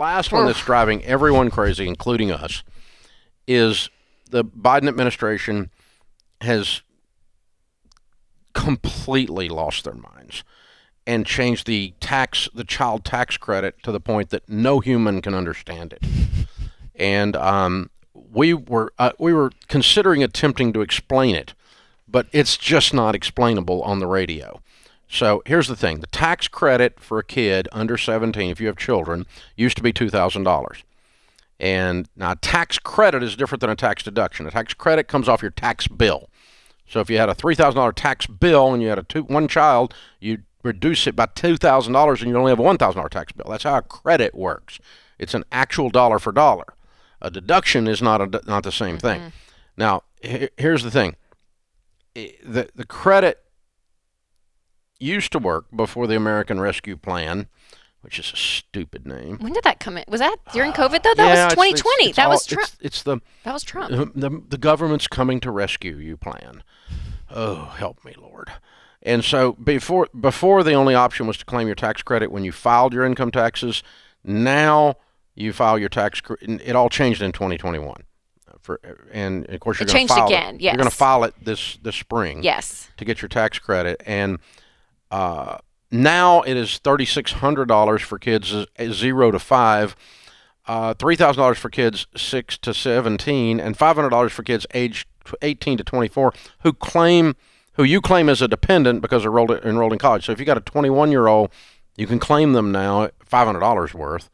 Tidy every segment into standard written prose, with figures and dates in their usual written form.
last one that's driving everyone crazy, including us, is the Biden administration has completely lost their minds and changed the child tax credit to the point that no human can understand it. And we were considering attempting to explain it, but it's just not explainable on the radio. So here's the thing. The tax credit for a kid under 17, if you have children, used to be $2,000. And now tax credit is different than a tax deduction. A tax credit comes off your tax bill. So if you had a $3,000 tax bill and you had one child, you reduce it by $2,000 and you only have a $1,000 tax bill. That's how a credit works. It's an actual dollar for dollar. A deduction is not the same thing. Now, here's the thing. The credit used to work before the American Rescue Plan, which is a stupid name. When did that come in? Was that during COVID, though? That was 2020. That was Trump. That was Trump. The government's coming to rescue you plan. Oh, help me, Lord. And so before the only option was to claim your tax credit when you filed your income taxes. Now you file your tax credit. It all changed in 2021. And of course, you're going to file again. it. Yes. You're going to file it this spring. Yes. To get your tax credit. And now it is $3,600 for kids 0 to 5, $3,000 for kids 6 to 17, and $500 for kids aged 18 to 24 who you claim as a dependent because they're enrolled in college. So if you got a 21-year-old, you can claim them now at $500 worth,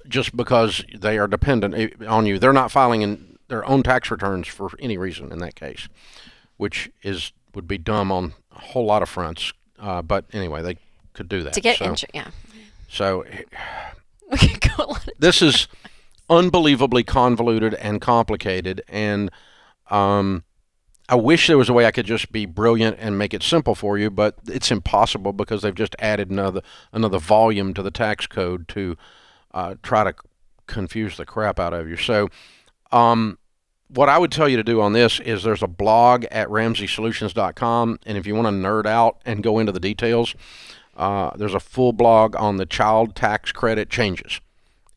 just because they are dependent on you. They're not filing in their own tax returns for any reason in that case, which would be dumb on a whole lot of fronts. But anyway, they could do that. To get So we could go a lot of this is unbelievably convoluted and complicated, and I wish there was a way I could just be brilliant and make it simple for you, but it's impossible because they've just added another volume to the tax code to try to confuse the crap out of you. So what I would tell you to do on this is there's a blog at RamseySolutions.com, and if you want to nerd out and go into the details, there's a full blog on the child tax credit changes.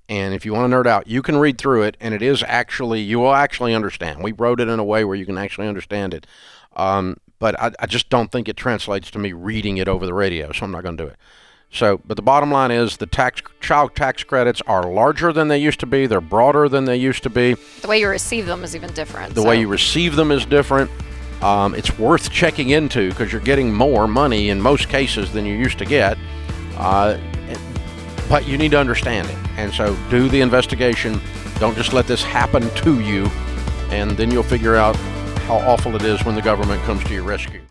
And if you want to nerd out, you can read through it, and you will actually understand. We wrote it in a way where you can actually understand it. But I just don't think it translates to me reading it over the radio, so I'm not going to do it. But the bottom line is the child tax credits are larger than they used to be. They're broader than they used to be. The way you receive them is even different. The way you receive them is different. It's worth checking into because you're getting more money in most cases than you used to get. But you need to understand it. And so do the investigation. Don't just let this happen to you. And then you'll figure out how awful it is when the government comes to your rescue.